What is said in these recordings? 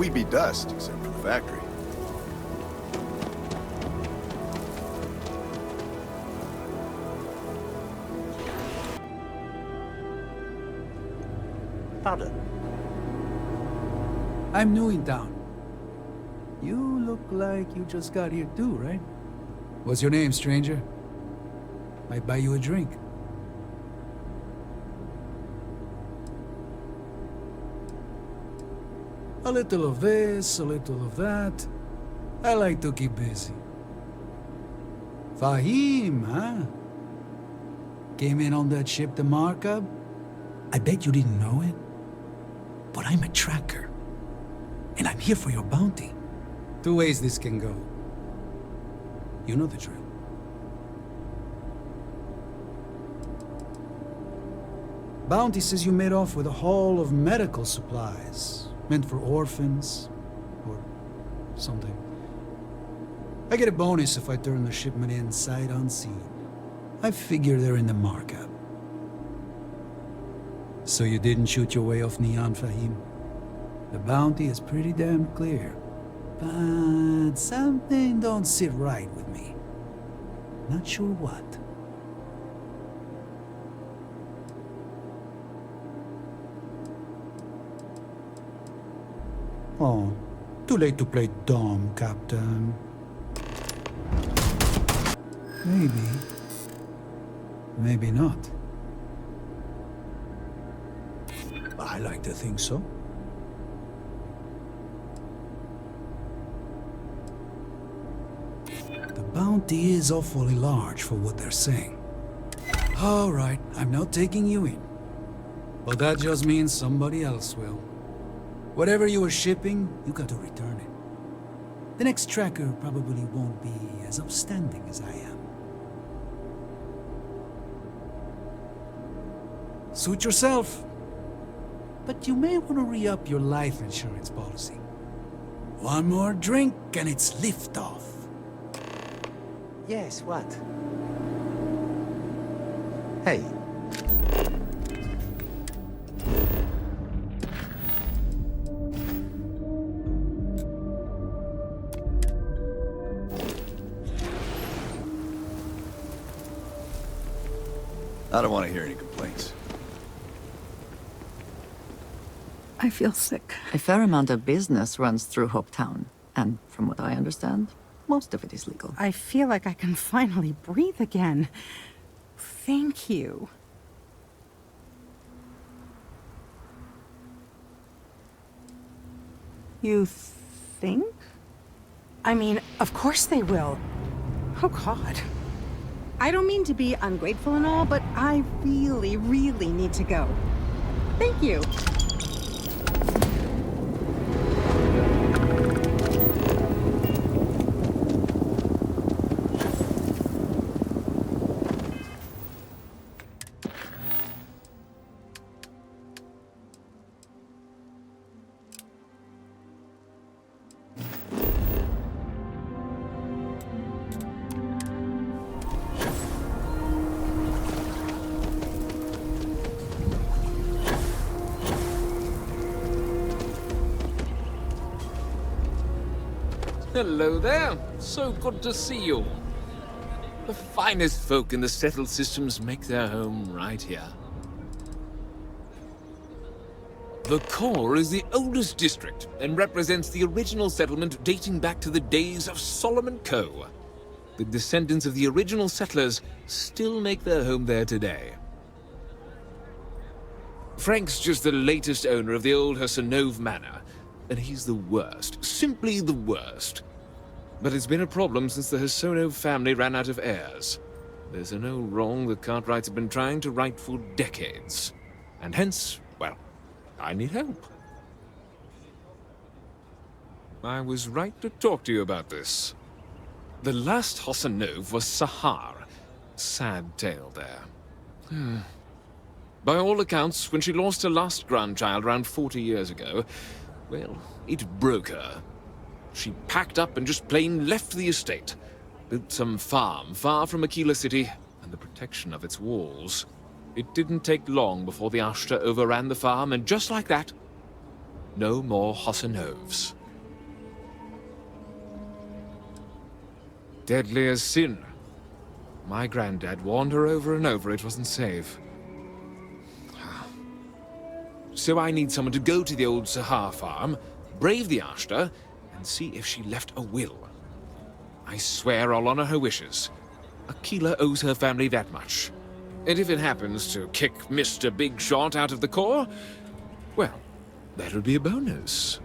we'd be dust, except for the factory. Pardon? I'm new in town. You look like you just got here too, right? What's your name, stranger? Might buy you a drink. A little of this, a little of that. I like to keep busy. Fahim, huh? Came in on that ship, the markup? I bet you didn't know it. But I'm a tracker. And I'm here for your bounty. Two ways this can go. You know the drill. Bounty says you made off with a haul of medical supplies. Meant for orphans. Or something. I get a bonus if I turn the shipment in sight unseen. I figure they're in the markup. So you didn't shoot your way off Neon, Fahim? The bounty is pretty damn clear. But something don't sit right with me. Not sure what. Oh, too late to play dumb, Captain. Maybe. Maybe not. I like to think so. The bounty is awfully large for what they're saying. All right, I'm not taking you in. But that just means somebody else will. Whatever you were shipping, you got to return it. The next tracker probably won't be as upstanding as I am. Suit yourself. But you may want to re-up your life insurance policy. One more drink and it's liftoff. Yes, what? Hey. I don't want to hear any complaints. I feel sick. A fair amount of business runs through Hopetown, and from what I understand, most of it is legal. I feel like I can finally breathe again. Thank you. You think? I mean, of course they will. Oh, God. I don't mean to be ungrateful and all, but I really, really need to go. Thank you. Hello there. So good to see you. The finest folk in the settled systems make their home right here. The core is the oldest district and represents the original settlement dating back to the days of Solomon Coe. The descendants of the original settlers still make their home there today. Frank's just the latest owner of the old Hersenove Manor, and he's the worst, simply the worst. But it's been a problem since the Hersenove family ran out of heirs. There's an old wrong the Cartwrights have been trying to right for decades. And hence, well, I need help. I was right to talk to you about this. The last Hersenove was Sahar. Sad tale there. By all accounts, when she lost her last grandchild around 40 years ago, well, it broke her. She packed up and just plain left the estate. Built some farm far from Aquila City and the protection of its walls. It didn't take long before the Ashta overran the farm, and just like that, No more Hossanovs. Deadly as sin. My granddad warned her over and over it wasn't safe. So I need someone to go to the old Sahar farm, brave the Ashta, and see if she left a will. I swear I'll honor her wishes. Aquila owes her family that much. And if it happens to kick Mr. Big Shot out of the Corps, well, that'll be a bonus.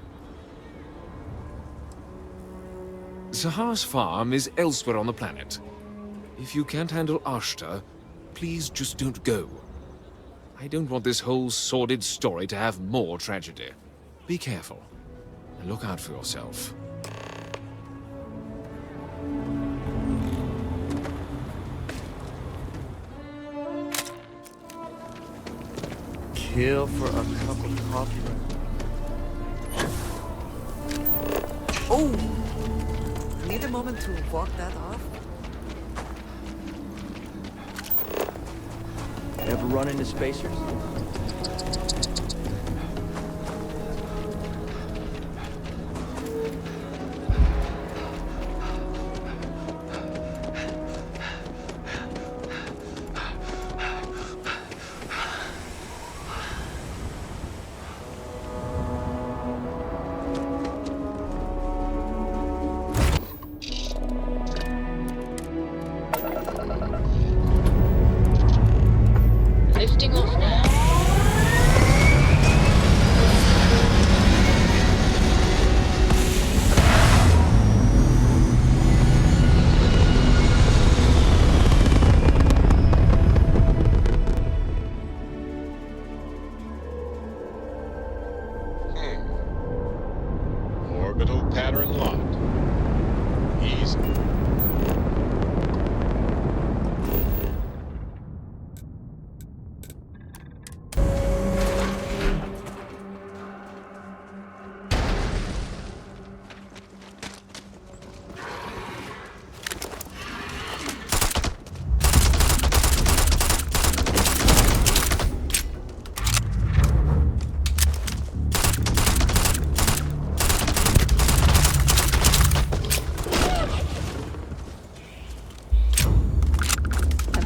Sahar's farm is elsewhere on the planet. If you can't handle Ashta, please just don't go. I don't want this whole sordid story to have more tragedy. Be careful, and look out for yourself. Kill for a cup of coffee. Oh! Need a moment to walk that off? Ever run into spacers? Lifting off now. Orbital pattern locked. Easy.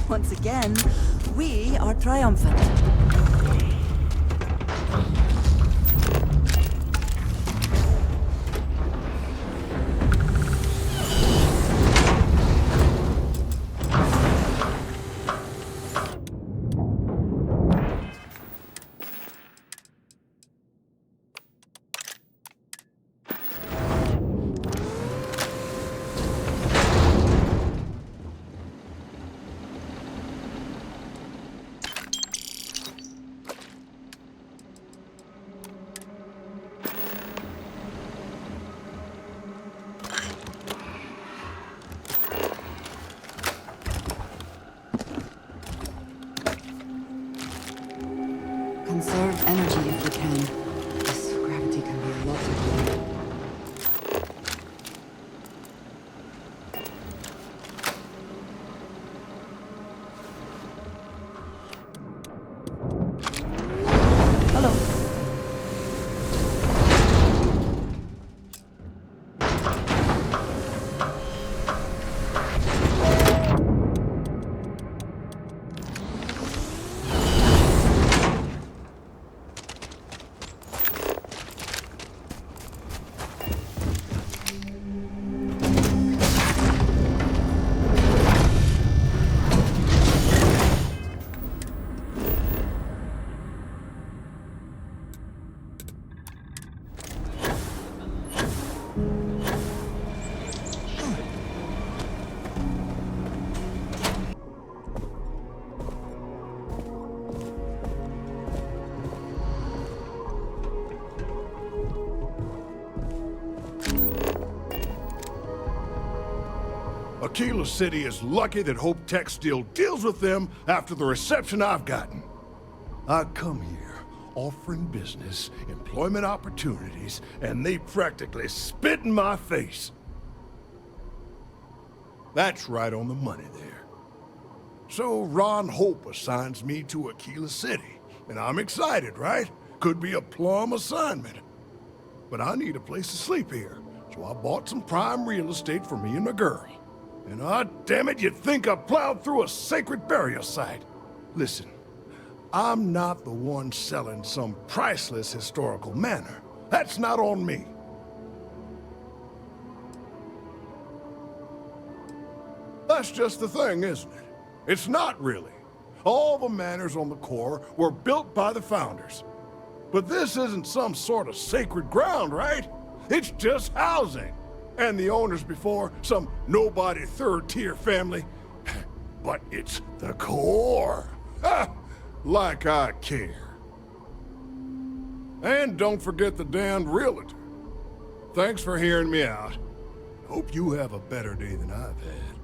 Once again, we are triumphant. Conserve energy if we can. This gravity can be a lot of work. Hello. Aquila City is lucky that Hope Tech still deals with them after the reception I've gotten. I come here offering business, employment opportunities, and they practically spit in my face. That's right on the money there. So Ron Hope assigns me to Aquila City, and I'm excited, right? Could be a plum assignment. but I need a place to sleep here. So I bought some prime real estate for me and my girl. And damn it, you'd think I plowed through a sacred burial site. Listen, I'm not the one selling some priceless historical manor. That's not on me. That's just the thing, isn't it? It's not really. All the manors on the core were built by the founders. But this isn't some sort of sacred ground, right? It's just housing. And the owners before, some nobody third-tier family. But it's the core. Ha! Like I care. And don't forget the damned realtor. Thanks for hearing me out. Hope you have a better day than I've had.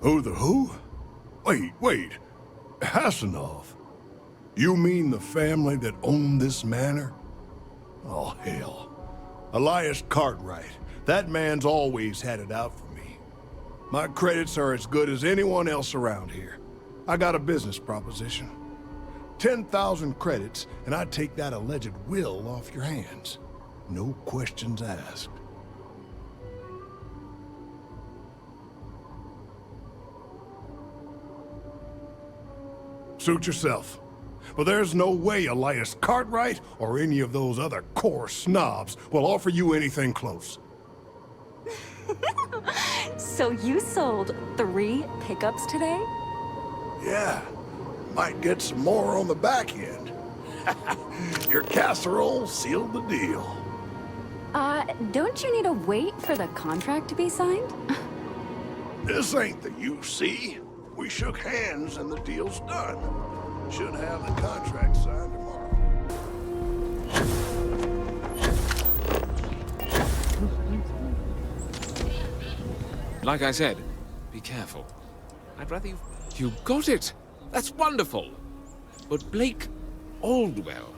Who the who? Wait. Hassanov. You mean the family that owned this manor? Oh, hell. Elias Cartwright. That man's always had it out for me. My credits are as good as anyone else around here. I got a business proposition. 10,000 credits, and I'd take that alleged will off your hands. No questions asked. Suit yourself. But there's no way Elias Cartwright or any of those other core snobs will offer you anything close. So you sold 3 pickups today? Yeah. Might get some more on the back end. Your casserole sealed the deal. Don't you need to wait for the contract to be signed? This ain't the UC. We shook hands and the deal's done. Should have the contract signed tomorrow. Like I said, be careful. I'd rather you got it! That's wonderful! But Blake Aldwell...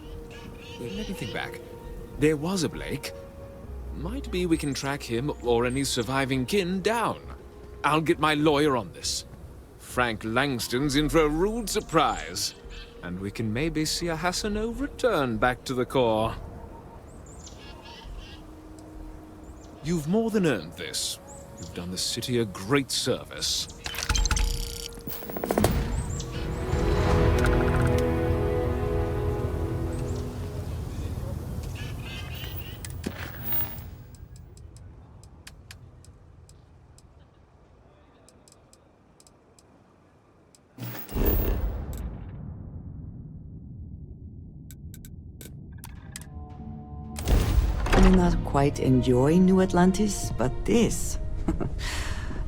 Wait, let me think back. There was a Blake. Might be we can track him or any surviving kin down. I'll get my lawyer on this. Frank Langston's in for a rude surprise. And we can maybe see a Hassanov return back to the core. You've more than earned this. You've done the city a great service. I may not quite enjoy New Atlantis, but this...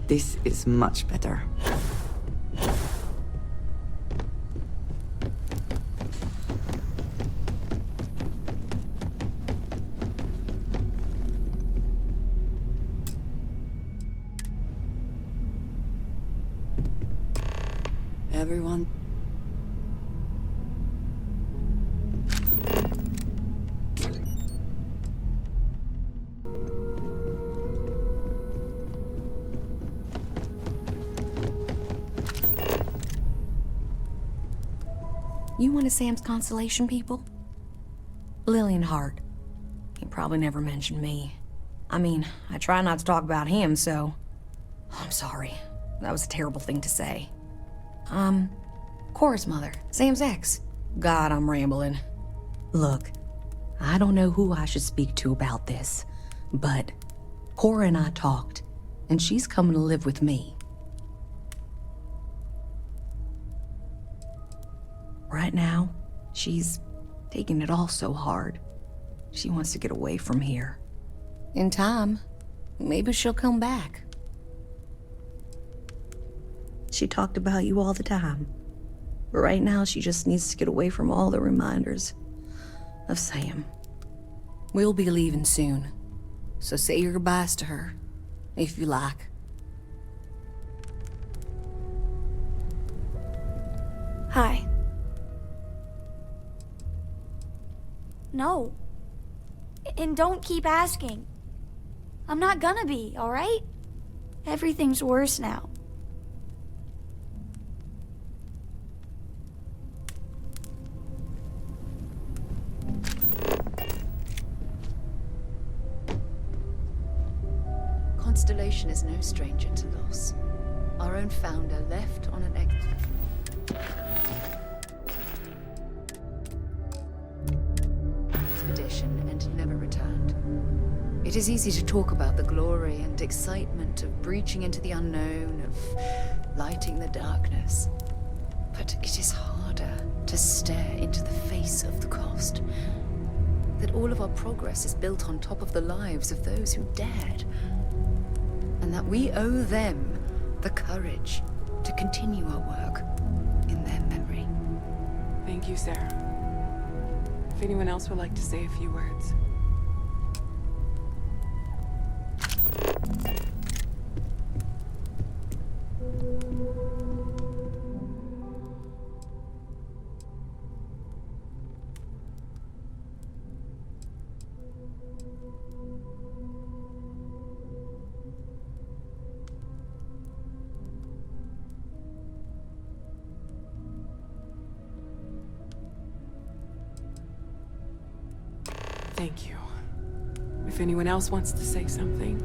this is much better. Everyone... You one of Sam's constellation people? Lillian Hart. He probably never mentioned me. I mean, I try not to talk about him, so... I'm sorry. That was a terrible thing to say. Cora's mother, Sam's ex. God, I'm rambling. Look, I don't know who I should speak to about this, but Cora and I talked, and she's coming to live with me. Right now, she's taking it all so hard. She wants to get away from here. In time, maybe she'll come back. She talked about you all the time. But right now, she just needs to get away from all the reminders of Sam. We'll be leaving soon, so say your goodbyes to her, if you like. Hi. No. And don't keep asking. I'm not gonna be, alright? Everything's worse now. Constellation is no stranger to loss. Our own founder left on an expedition and never returned. It is easy to talk about the glory and excitement of breaching into the unknown, of lighting the darkness. But it is harder to stare into the face of the cost. That all of our progress is built on top of the lives of those who dared. And that we owe them the courage to continue our work in their memory. Thank you, Sarah. If anyone else would like to say a few words. Thank you. If anyone else wants to say something.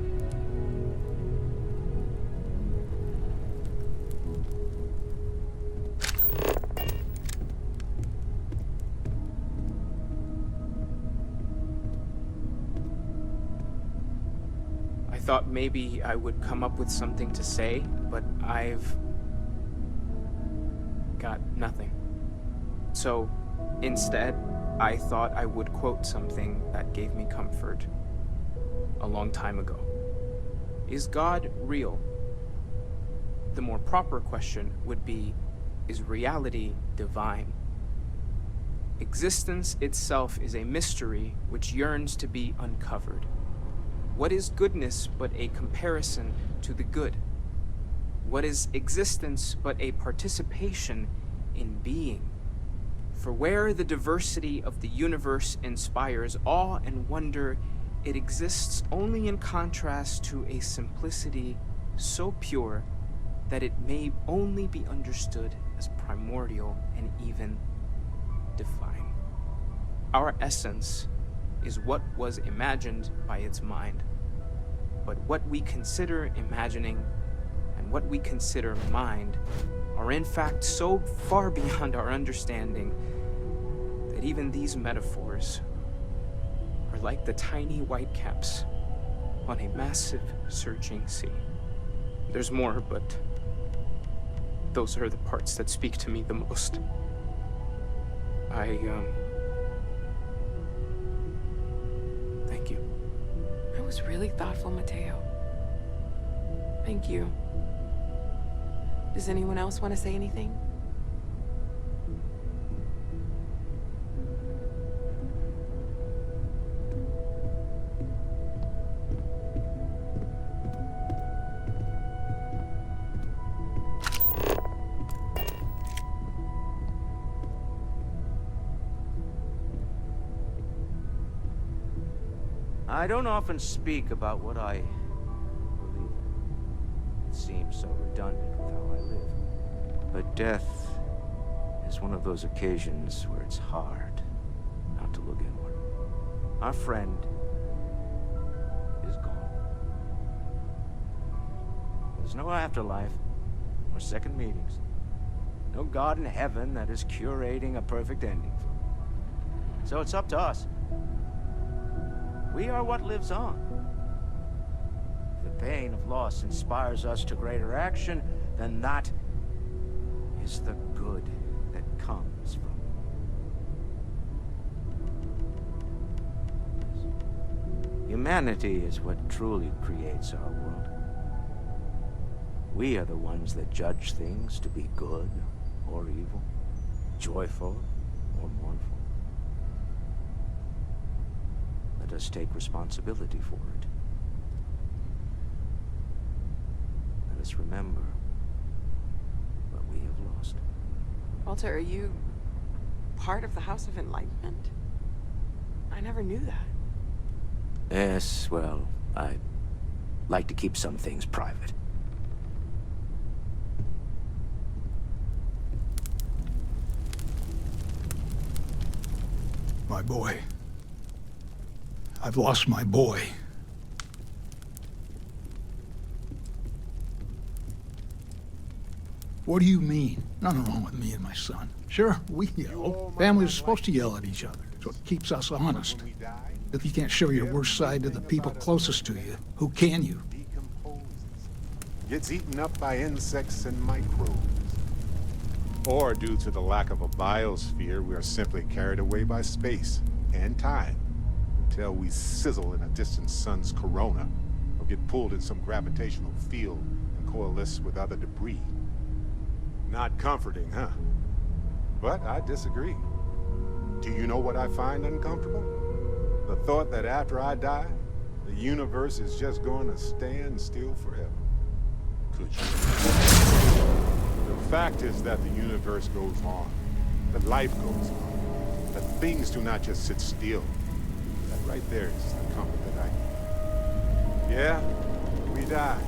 I thought maybe I would come up with something to say, but I've got nothing. So, instead, I thought I would quote something that gave me comfort a long time ago. Is God real? The more proper question would be, is reality divine? Existence itself is a mystery which yearns to be uncovered. What is goodness but a comparison to the good? What is existence but a participation in being? For where the diversity of the universe inspires awe and wonder, it exists only in contrast to a simplicity so pure that it may only be understood as primordial and even divine. Our essence is what was imagined by its mind, but what we consider imagining and what we consider mind are in fact so far beyond our understanding that even these metaphors are like the tiny whitecaps on a massive surging sea. There's more, but those are the parts that speak to me the most. Thank you. That was really thoughtful, Mateo. Thank you. Does anyone else want to say anything? I don't often speak about what I believe in. It seems so redundant with how I live. But death is one of those occasions where it's hard not to look inward. Our friend is gone. There's no afterlife or second meetings. No God in heaven that is curating a perfect ending for me. So it's up to us. We are what lives on. If the pain of loss inspires us to greater action, then that is the good that comes from it. Humanity is what truly creates our world. We are the ones that judge things to be good or evil, joyful or mournful. Let us take responsibility for it. Let us remember what we have lost. Walter, are you part of the House of Enlightenment? I never knew that. Yes, well, I like to keep some things private. My boy. I've lost my boy. What do you mean? Nothing wrong with me and my son. Sure, we yell. Families are supposed to yell at each other. So it keeps us honest. If you can't show your worst side to the people closest to you, who can you? Gets eaten up by insects and microbes. Or due to the lack of a biosphere, we are simply carried away by space and time until we sizzle in a distant sun's corona or get pulled in some gravitational field and coalesce with other debris. Not comforting, huh? But I disagree. Do you know what I find uncomfortable? The thought that after I die, the universe is just going to stand still forever. Could you? The fact is that the universe goes on, that life goes on, that things do not just sit still. That right there is the comfort that I need. Yeah, we die,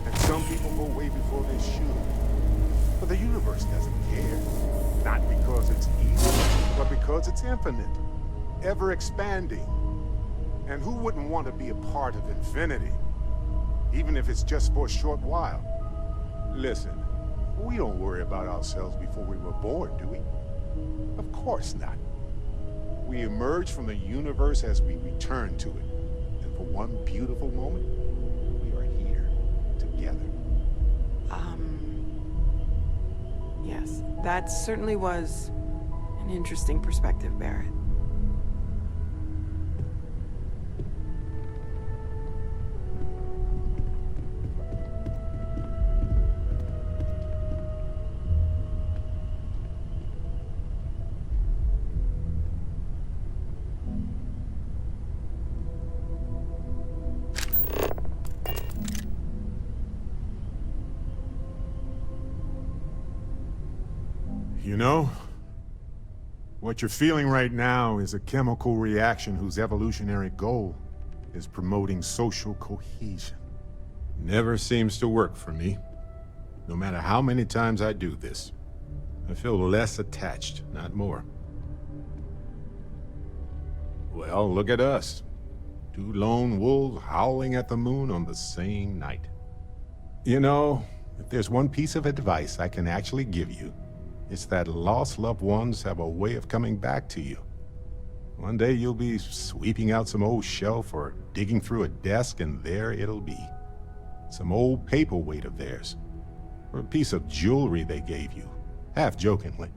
and some people go way before they should. But the universe doesn't care. Not because it's evil, but because it's infinite, ever expanding. And who wouldn't want to be a part of infinity? Even if it's just for a short while. Listen, we don't worry about ourselves before we were born, do we? Of course not. We emerge from the universe as we return to it. And for one beautiful moment, we are here, together. Yes, that certainly was an interesting perspective, Barrett. You know, what you're feeling right now is a chemical reaction whose evolutionary goal is promoting social cohesion. Never seems to work for me. No matter how many times I do this, I feel less attached, not more. Well, look at us. Two lone wolves howling at the moon on the same night. You know, if there's one piece of advice I can actually give you, it's that lost loved ones have a way of coming back to you. One day you'll be sweeping out some old shelf or digging through a desk, and there it'll be. Some old paperweight of theirs, or a piece of jewelry they gave you, half-jokingly.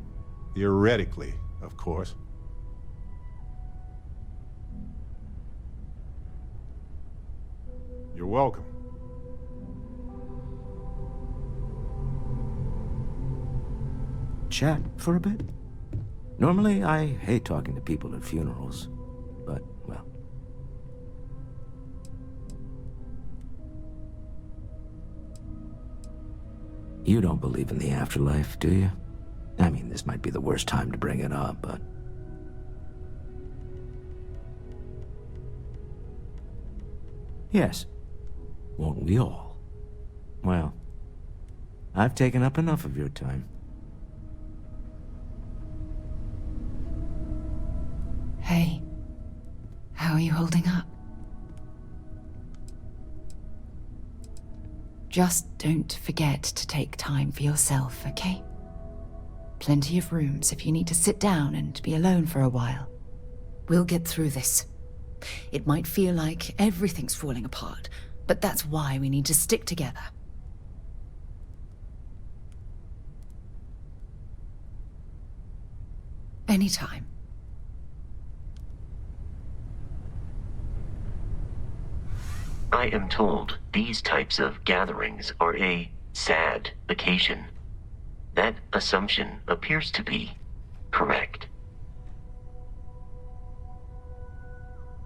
Theoretically, of course. You're welcome. Chat for a bit? Normally, I hate talking to people at funerals, but, well. You don't believe in the afterlife, do you? I mean, this might be the worst time to bring it up, but... Yes. Won't we all? Well, I've taken up enough of your time. Hey, how are you holding up? Just don't forget to take time for yourself, okay? Plenty of rooms if you need to sit down and be alone for a while. We'll get through this. It might feel like everything's falling apart, but that's why we need to stick together. Anytime. I am told these types of gatherings are a sad occasion. That assumption appears to be correct.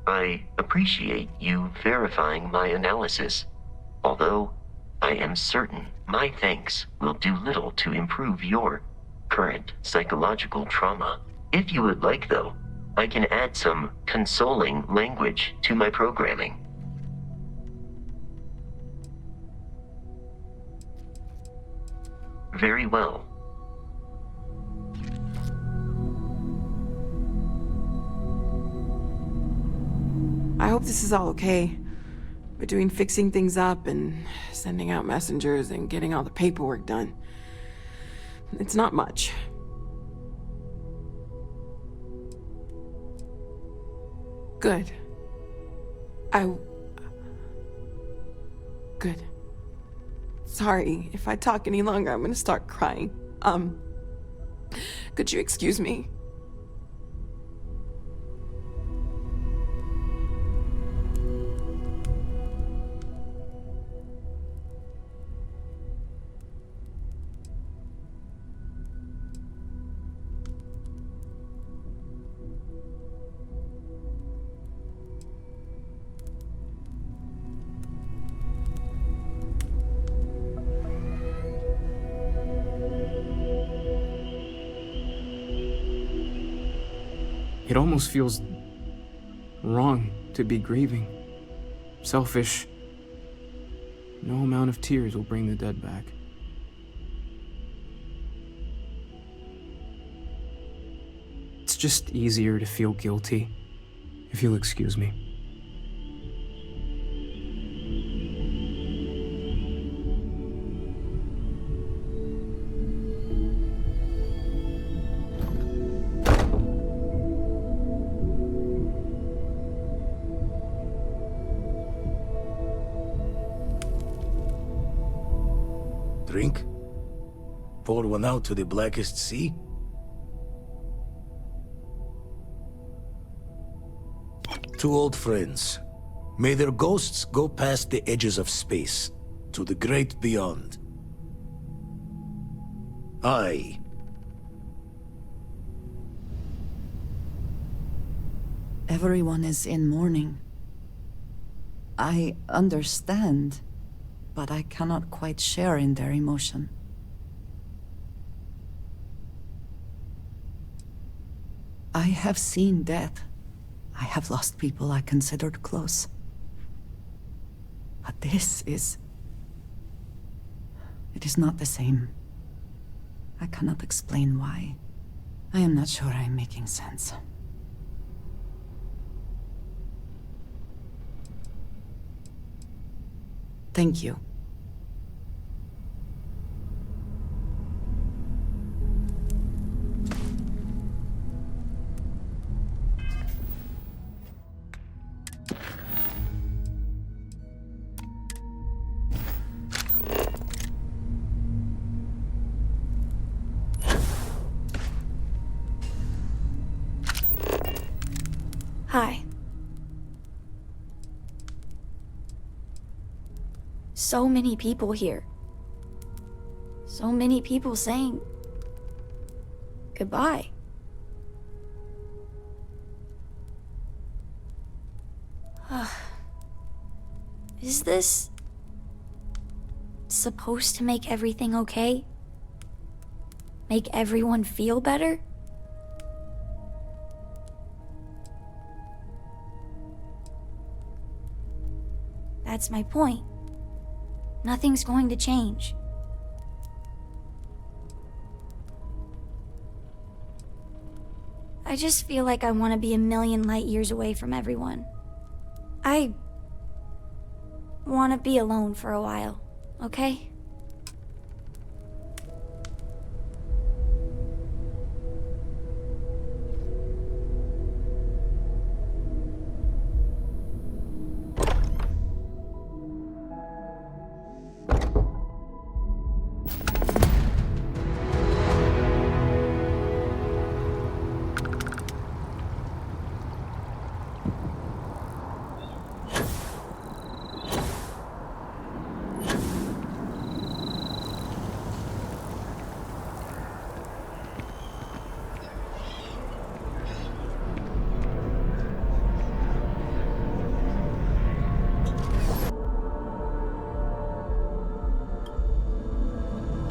I appreciate you verifying my analysis, although I am certain my thanks will do little to improve your current psychological trauma. If you would like, though, I can add some consoling language to my programming. Very well. I hope this is all okay. Between fixing things up and sending out messengers and getting all the paperwork done, It's not much. Good. Good. Sorry, if I talk any longer, I'm gonna start crying. Could you excuse me? It almost feels wrong to be grieving. Selfish. No amount of tears will bring the dead back. It's just easier to feel guilty, if you'll excuse me. Drink? Pour one out to the blackest sea? Two old friends. May their ghosts go past the edges of space, to the great beyond. I... Everyone is in mourning. I understand, but I cannot quite share in their emotion. I have seen death. I have lost people I considered close. But this is... it is not the same. I cannot explain why. I am not sure I am making sense. Thank you. Hi. So many people here. So many people saying goodbye. Is this supposed to make everything okay? Make everyone feel better? That's my point. Nothing's going to change. I just feel like I want to be a million light years away from everyone. I want to be alone for a while, okay?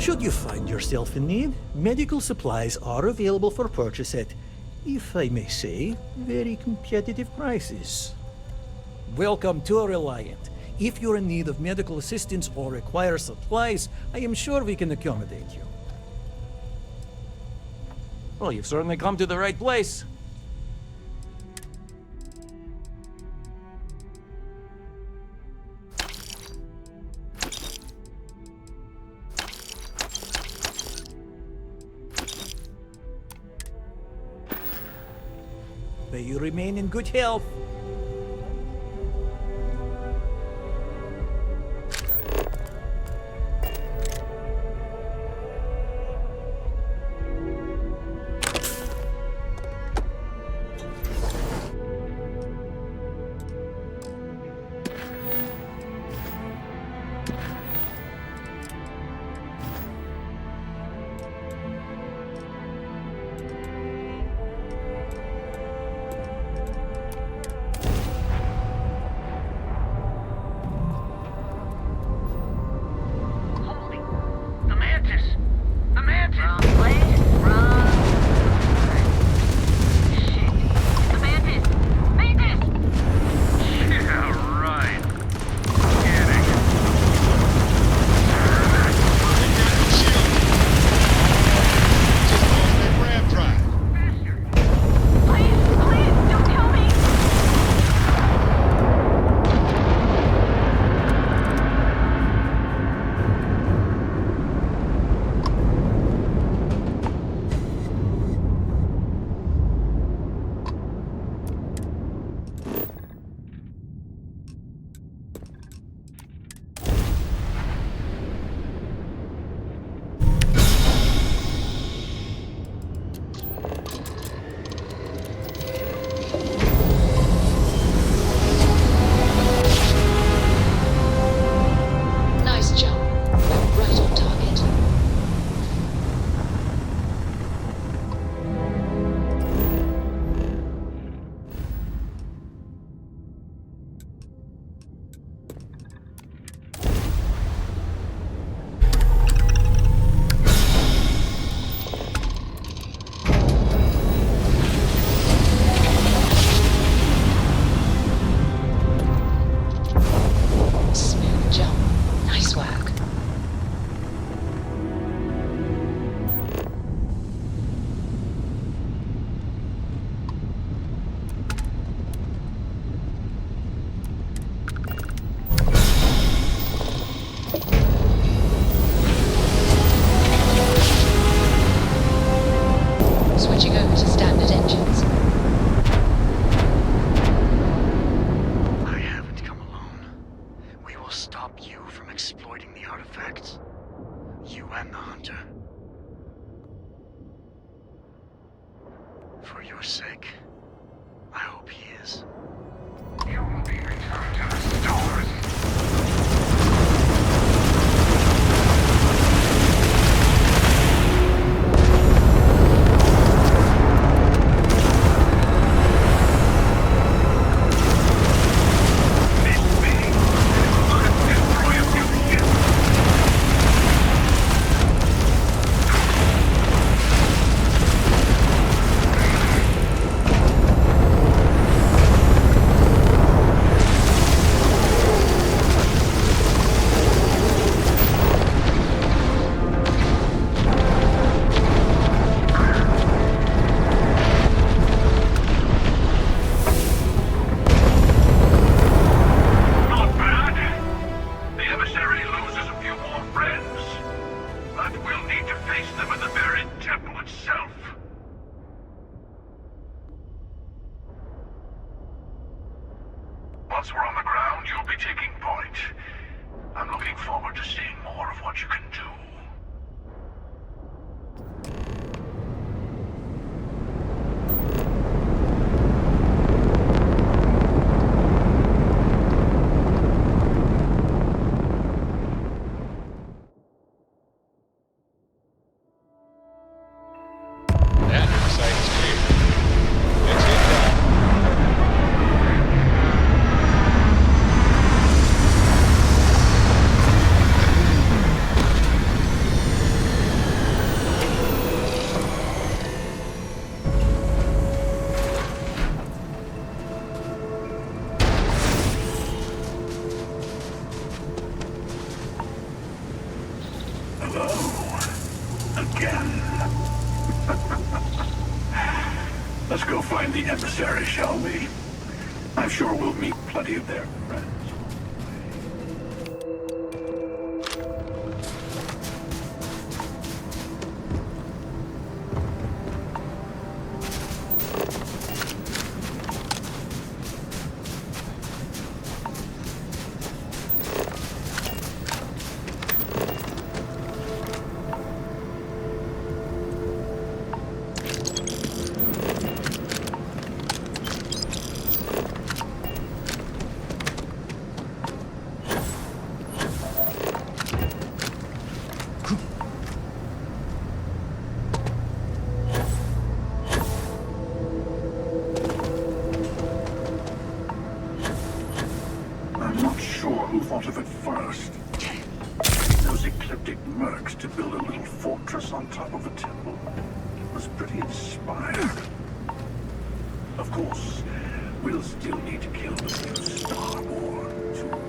Should you find yourself in need, medical supplies are available for purchase at, if I may say, very competitive prices. Welcome to Reliant. If you're in need of medical assistance or require supplies, I am sure we can accommodate you. Well, you've certainly come to the right place. May you remain in good health. Once we're on the ground, you'll be taking point. I'm looking forward to seeing more of what you can do. Let's go find the emissary, shall we? I'm sure we'll meet plenty of their friends. first. Those ecliptic mercs to build a little fortress on top of a temple was pretty inspired. Of course, we'll still need to kill the new Starborn, too.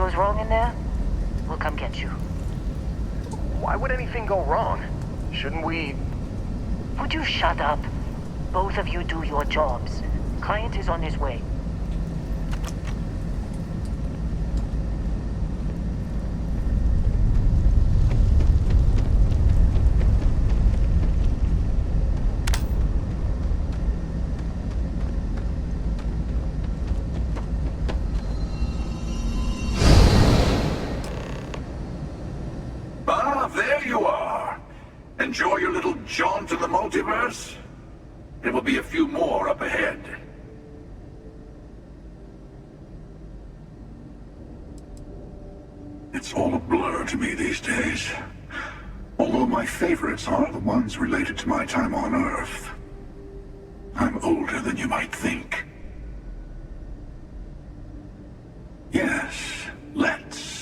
goes wrong in there, we'll come get you. Why would anything go wrong? Shouldn't we... Would you shut up? Both of you do your jobs. Client is on his way. Ah, there you are. Enjoy your little jaunt to the multiverse? There will be a few more up ahead. It's all a blur to me these days. Although my favorites are the ones related to my time on Earth. I'm older than you might think. Yes, let's.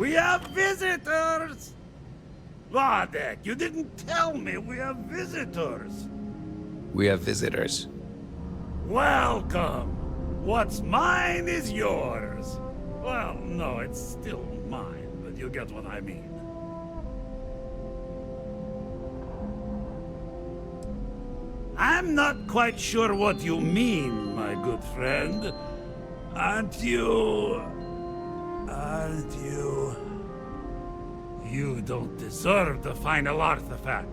We have visitors! Ladek, you didn't tell me we have visitors. We have visitors. Welcome. What's mine is yours. Well, no, it's still mine, but you get what I mean. I'm not quite sure what you mean, my good friend. Aren't you... You don't deserve the final artifact.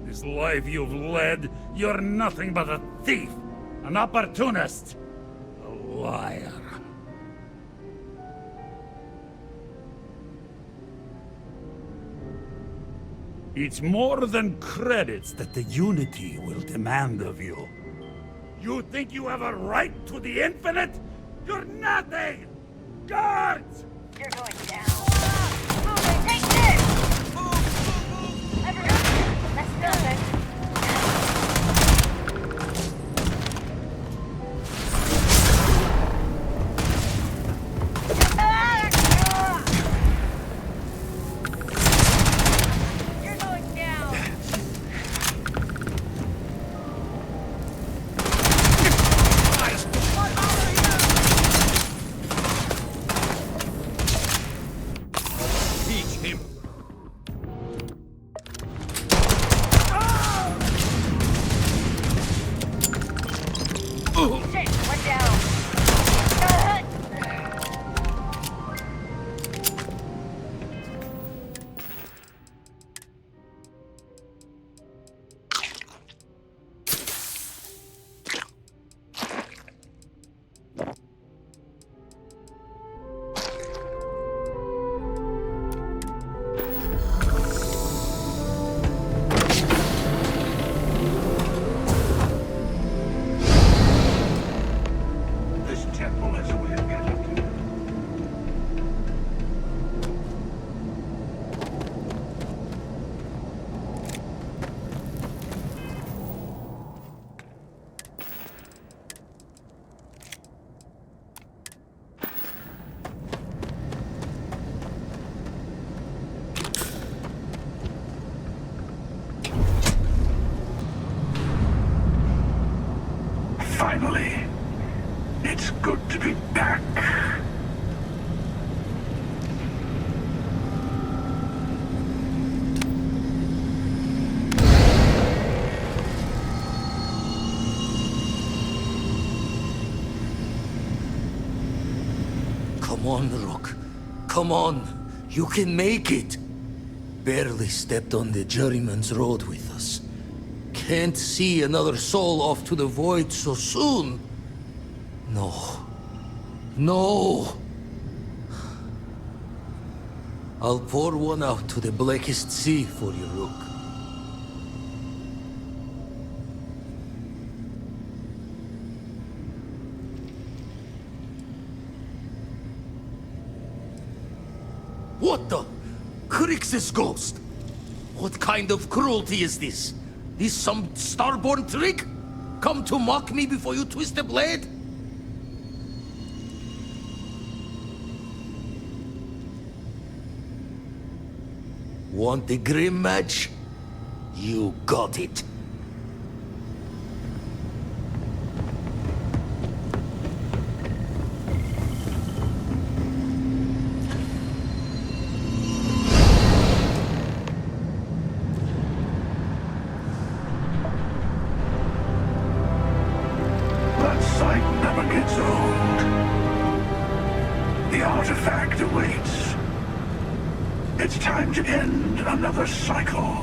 This life you've led, you're nothing but a thief, an opportunist, a liar. It's more than credits that the Unity will demand of you. You think you have a right to the infinite? You're nothing! Guards! You're going down. Take this! Everyone, let's do it. You're going down. Teach him. Shit, we're down. This temple has a way of getting to you. Finally, it's good to be back. Come on, Rook. Come on. You can make it. Barely stepped on the juryman's road with us. Can't see another soul off to the void so soon. No. No. I'll pour one out to the blackest sea for you, Rook. What the? Crix's ghost? What kind of cruelty is this? Is some Starborn trick? Come to mock me before you twist the blade? Want the grim match? You got it. That sight never gets old. The artifact awaits. It's time to end another cycle.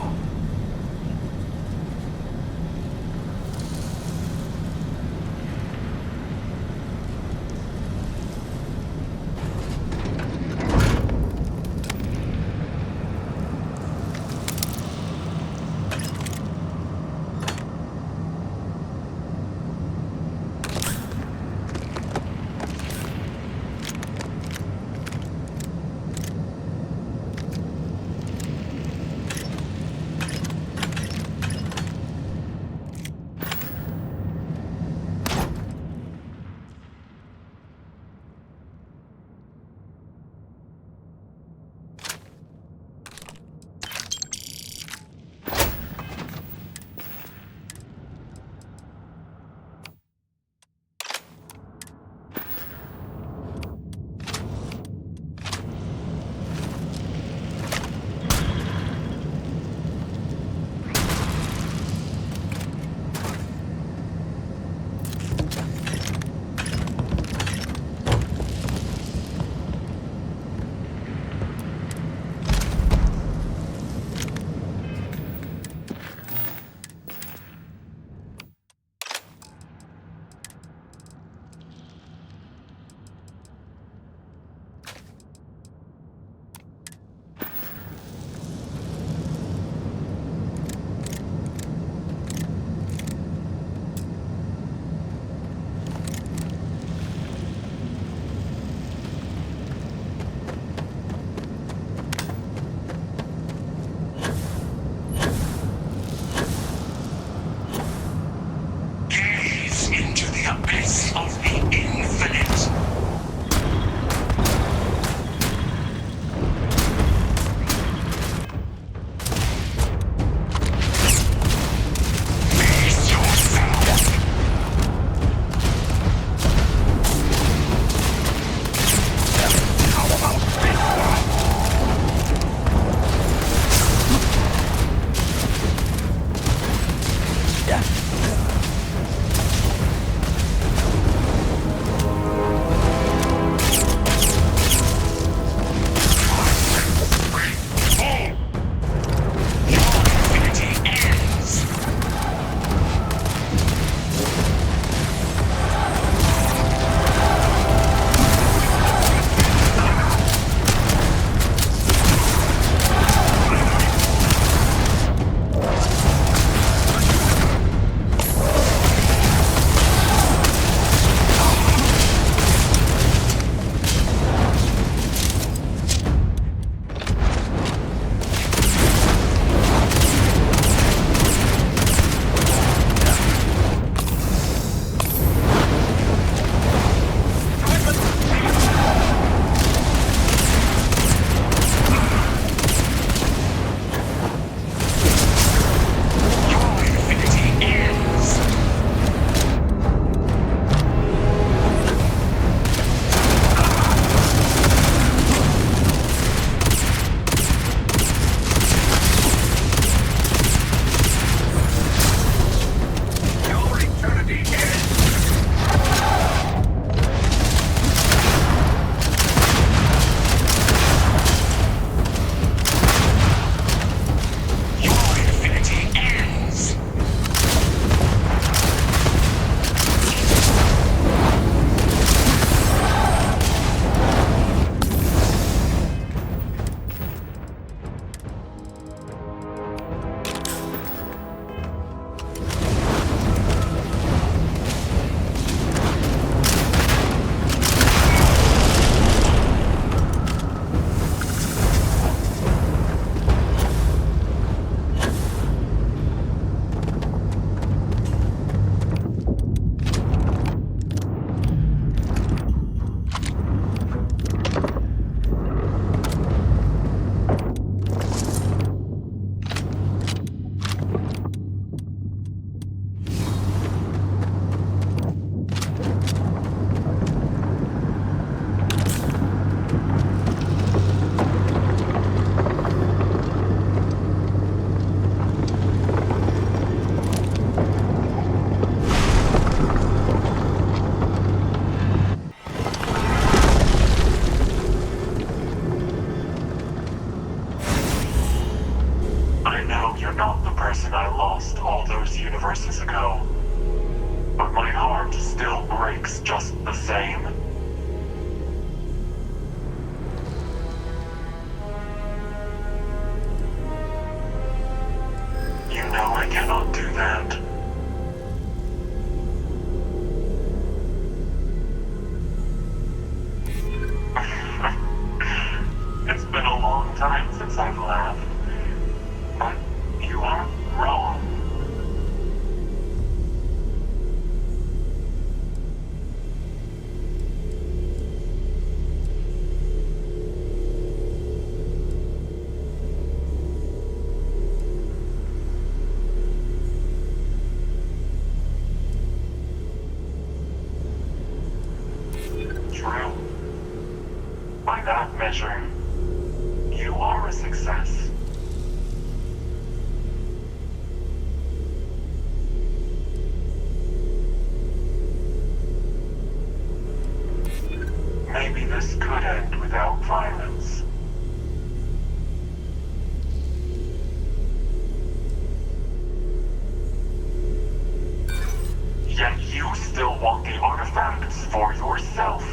Yet you still want the artifacts for yourself.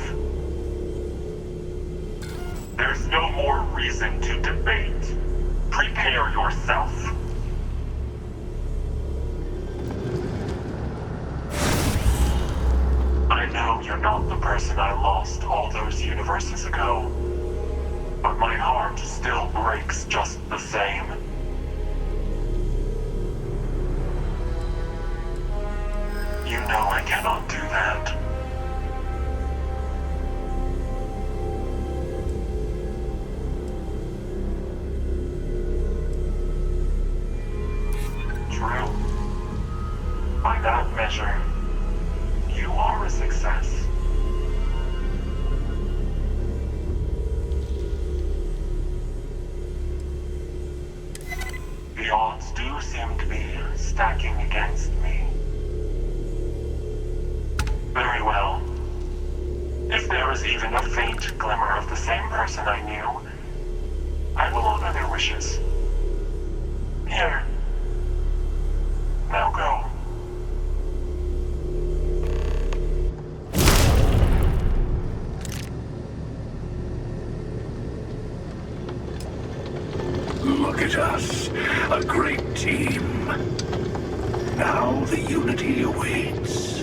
There's no more reason to debate. Prepare yourself. I know you're not the person I lost all those universes ago, but my heart still breaks just the same. You know I cannot do that. True. By that measure, you are a success. The odds do seem to be stacking against me. Very well. If there is even a faint glimmer of the same person I knew, I will honor their wishes. Here. Now go. Look at us, a great team. Now the unity awaits.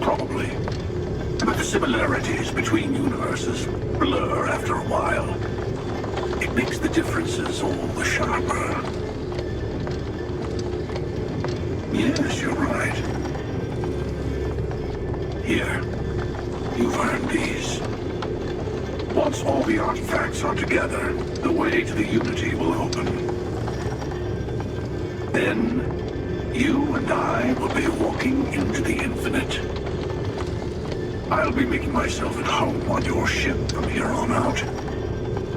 Probably. But the similarities between universes blur after a while. It makes the differences all the sharper. Yes, you're right. Here, you've earned these. Once all the artifacts are together, the way to the Unity will open. Then, you and I will be walking into the infinite. I'll be making myself at home on your ship from here on out.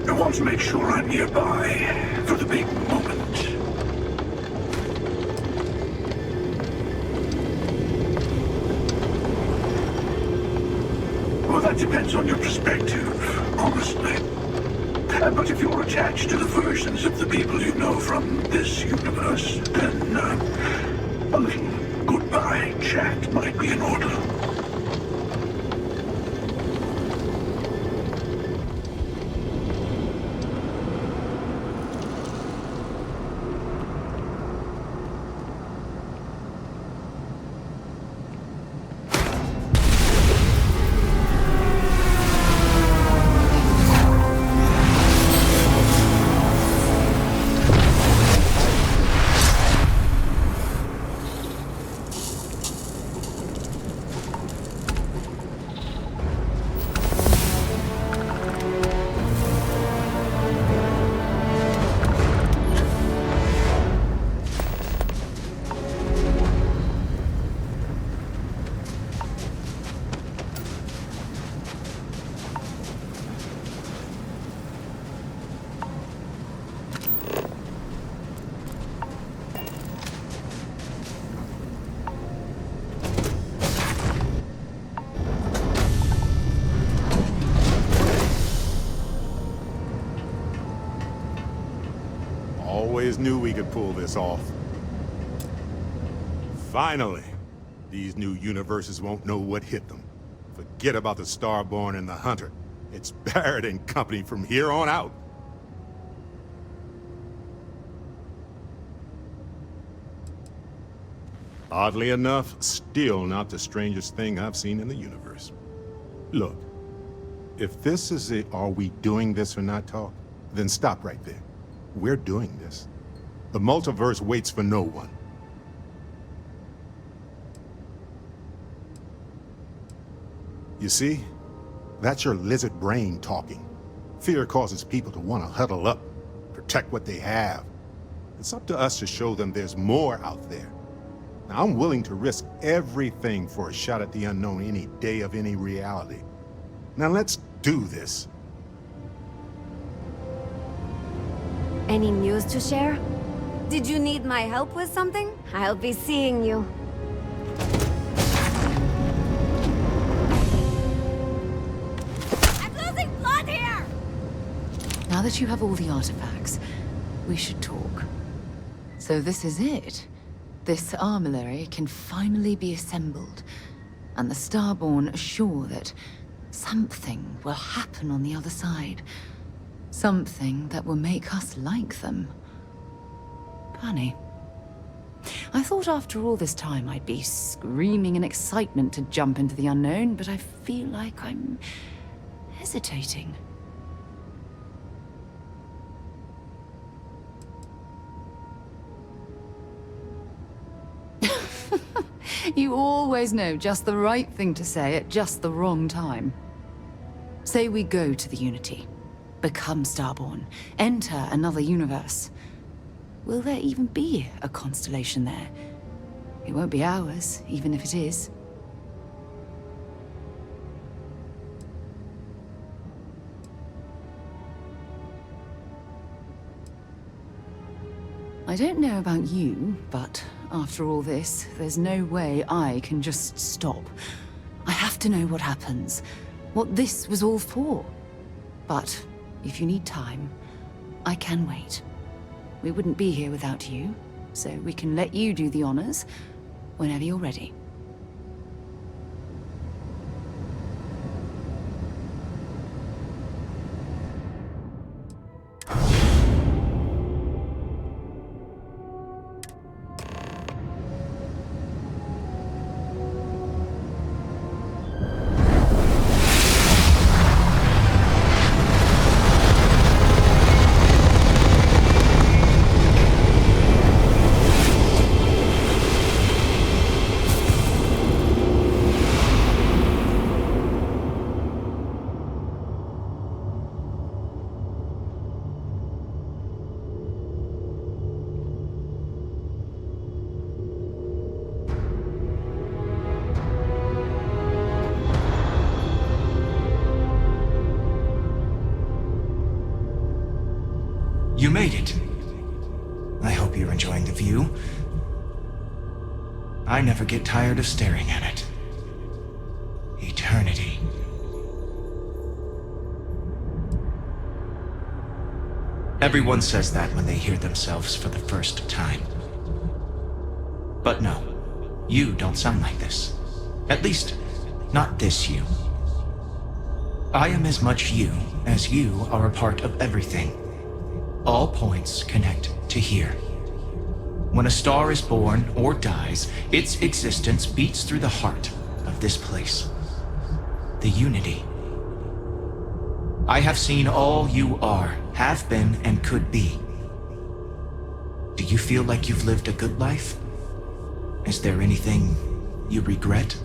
I want to make sure I'm nearby for the big moment. Well, that depends on your perspective, honestly. But if you're attached to the versions of the people you know from this universe, then a little goodbye chat might be in order. Always knew we could pull this off. Finally, these new universes won't know what hit them. Forget about the Starborn and the Hunter. It's Barrett and company from here on out. Oddly enough, still not the strangest thing I've seen in the universe. Look, if this is a "are we doing this or not" talk, then stop right there. We're doing this. The multiverse waits for no one. You see? That's your lizard brain talking. Fear causes people to want to huddle up, protect what they have. It's up to us to show them there's more out there. Now, I'm willing to risk everything for a shot at the unknown any day of any reality. Now let's do this. Any news to share? Did you need my help with something? I'll be seeing you. Now that you have all the artifacts, We should talk. So this is it. This armillary can finally be assembled, and the Starborn are sure that something will happen on the other side. Something that will make us like them. Funny. I thought after all this time I'd be screaming in excitement to jump into the unknown, but I feel like I'm hesitating. You always know just the right thing to say at just the wrong time. Say we go to the Unity, become Starborn, enter another universe. Will there even be a constellation there? It won't be ours, even if it is. I don't know about you, but after all this, there's no way I can just stop. I have to know what happens, what this was all for. But if you need time, I can wait. We wouldn't be here without you, so we can let you do the honors whenever you're ready. You made it. I hope you're enjoying the view. I never get tired of staring at it. Eternity. Everyone says that when they hear themselves for the first time. But no, you don't sound like this. At least, not this you. I am as much you as you are a part of everything. All points connect to here. When a star is born or dies, its existence beats through the heart of this place. The Unity. I have seen all you are, have been, and could be. Do you feel like you've lived a good life? Is there anything you regret?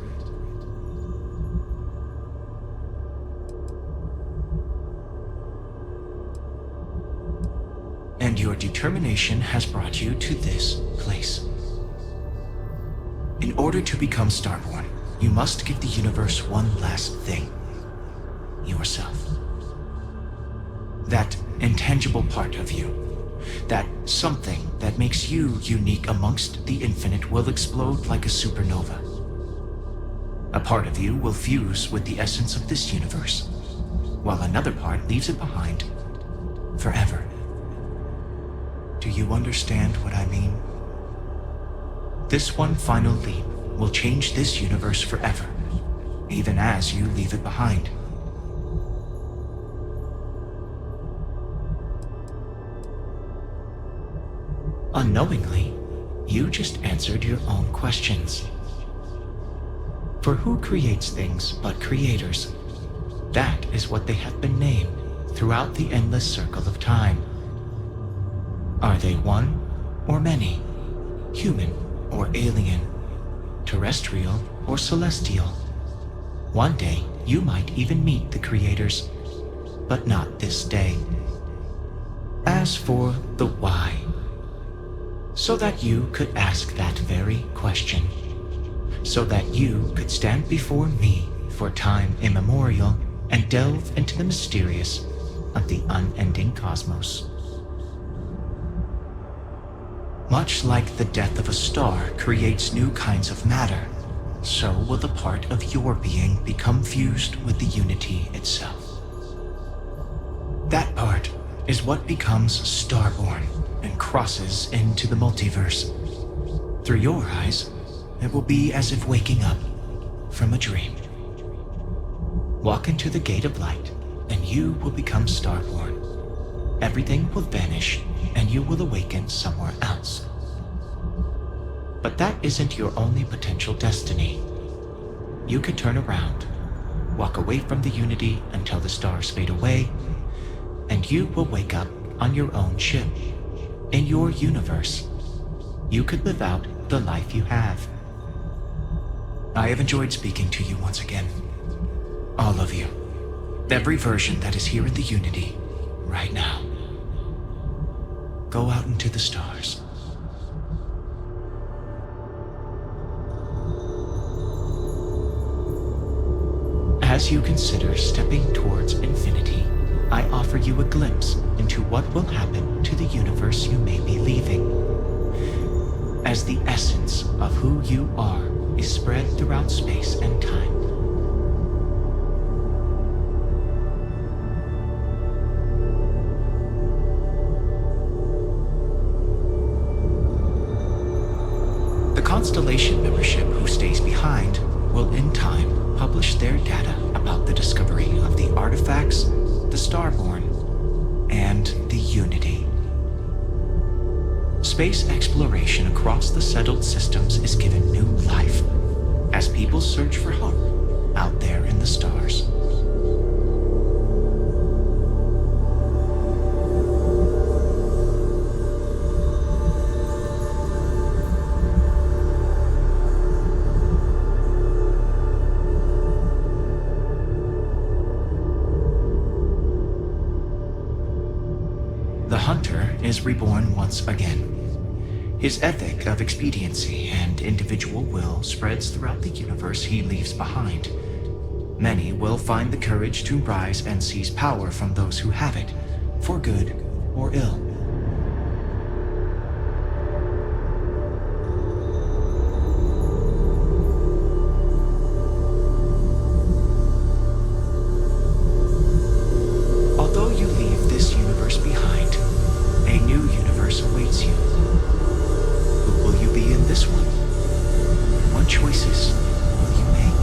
And your determination has brought you to this place. In order to become Starborn, you must give the universe one last thing. Yourself. That intangible part of you. That something that makes you unique amongst the infinite will explode like a supernova. A part of you will fuse with the essence of this universe, while another part leaves it behind forever. Do you understand what I mean? This one final leap will change this universe forever, even as you leave it behind. Unknowingly, you just answered your own questions. For who creates things but creators? That is what they have been named throughout the endless circle of time. Are they one or many? Human or alien? Terrestrial or celestial? One day, you might even meet the creators, but not this day. As for the why, so that you could ask that very question, so that you could stand before me for time immemorial and delve into the mysterious of the unending cosmos. Much like the death of a star creates new kinds of matter, so will the part of your being become fused with the Unity itself. That part is what becomes Starborn, crosses into the multiverse. Through your eyes, it will be as if waking up from a dream. Walk into the gate of light, and you will become Starborn. Everything will vanish, and you will awaken somewhere else. But that isn't your only potential destiny. You could turn around, walk away from the Unity until the stars fade away, and you will wake up on your own ship, in your universe. You could live out the life you have. I have enjoyed speaking to you once again. All of you. Every version that is here in the Unity, right now. Go out into the stars. As you consider stepping towards infinity, I offer you a glimpse into what will happen to the universe you may be leaving. As the essence of who you are is spread throughout space and time. The Constellation membership who stays behind will in time publish their data about the discovery of the artifacts, the Starborn, and the Unity. Space exploration across the settled systems is given new life as people search for hope out there in the stars. The hunter is reborn once again. His ethic of expediency and individual will spreads throughout the universe he leaves behind. Many will find the courage to rise and seize power from those who have it, for good or ill. Although you leave this universe behind, a new universe awaits you. Who will you be in this one? What choices will you make?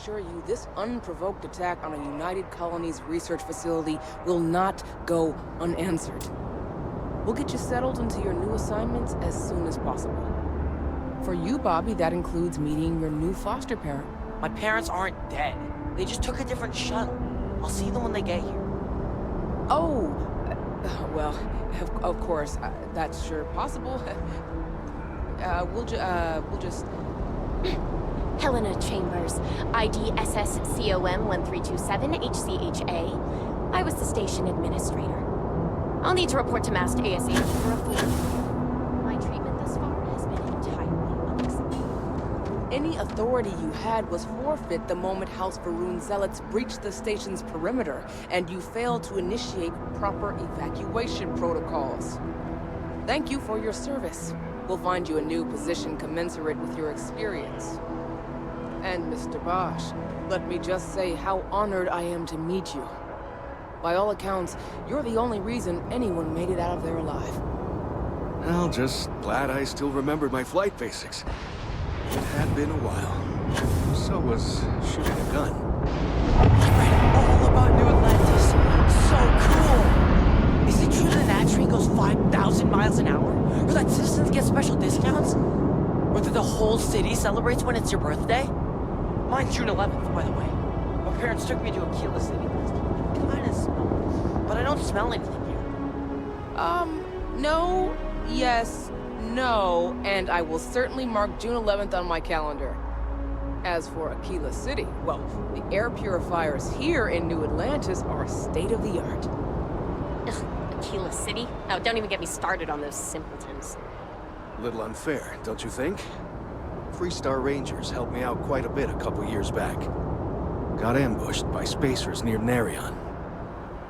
assure you this unprovoked attack on a United Colonies research facility will not go unanswered. We'll get you settled into your new assignments as soon as possible. For you, Bobby, that includes meeting your new foster parent. My parents aren't dead. They just took a different shuttle. I'll see them when they get here. Oh, well, of course, that's sure possible. We'll just... Helena Chambers, ID SSCOM 1327 HCHA. I was the station administrator. I'll need to report to Master ASAP for a full. My treatment thus far has been entirely unacceptable. Any authority you had was forfeit the moment House Varun zealots breached the station's perimeter, and you failed to initiate proper evacuation protocols. Thank you for your service. We'll find you a new position commensurate with your experience. And Mr. Bosch, let me just say how honored I am to meet you. By all accounts, you're the only reason anyone made it out of there alive. Well, just glad I still remembered my flight basics. It had been a while. So was shooting a gun. All about New Atlantis. So cool! Is it true that that train goes 5,000 miles an hour? Or that citizens get special discounts? Or that the whole city celebrates when it's your birthday? Mine's June 11th, by the way. My parents took me to Aquila City last week. Kinda smell, but I don't smell anything here. No, yes, no, and I will certainly mark June 11th on my calendar. As for Aquila City, well, the air purifiers here in New Atlantis are state-of-the-art. Aquila City? Oh, don't even get me started on those simpletons. A little unfair, don't you think? Freestar Rangers helped me out quite a bit a couple years back. Got ambushed by spacers near Nerion.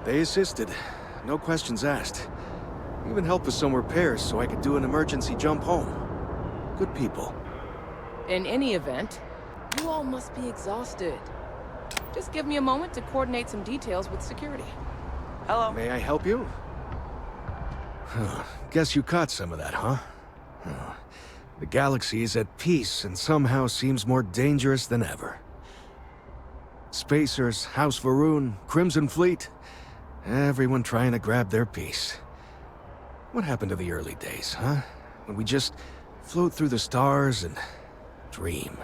They assisted, no questions asked. Even helped with some repairs so I could do an emergency jump home. Good people. In any event, you all must be exhausted. Just give me a moment to coordinate some details with security. Hello. May I help you? Guess you caught some of that, huh? The galaxy is at peace and somehow seems more dangerous than ever. Spacers, House Varun, Crimson Fleet, everyone trying to grab their piece. What happened to the early days, huh? When we just float through the stars and dream.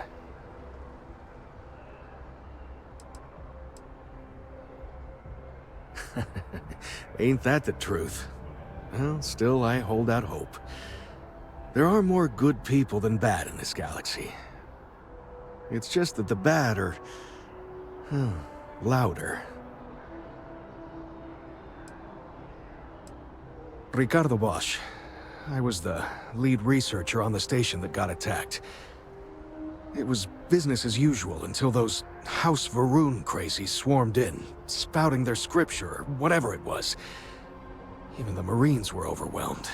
Ain't that the truth? Well, still I hold out hope. There are more good people than bad in this galaxy. It's just that the bad are... louder. Ricardo Bosch. I was the lead researcher on the station that got attacked. It was business as usual until those House Varun crazies swarmed in, spouting their scripture or whatever it was. Even the Marines were overwhelmed.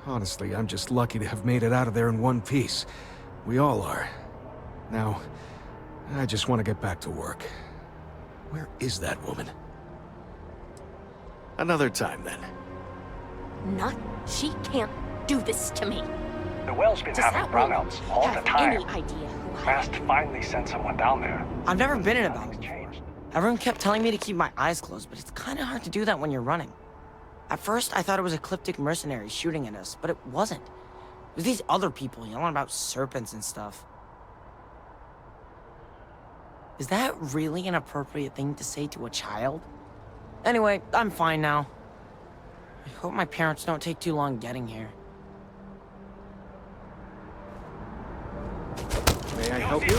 Honestly, I'm just lucky to have made it out of there in one piece. We all are. Now, I just want to get back to work. Where is that woman? Another time, then. Not. She can't do this to me. The well's been having brownouts all the time. Any idea who Fast finally sent someone down there. I've never been in a battle before. Everyone kept telling me to keep my eyes closed, but it's kind of hard to do that when you're running. At first, I thought it was ecliptic mercenaries shooting at us, but it wasn't. It was these other people yelling about serpents and stuff. Is that really an appropriate thing to say to a child? Anyway, I'm fine now. I hope my parents don't take too long getting here. May I help you?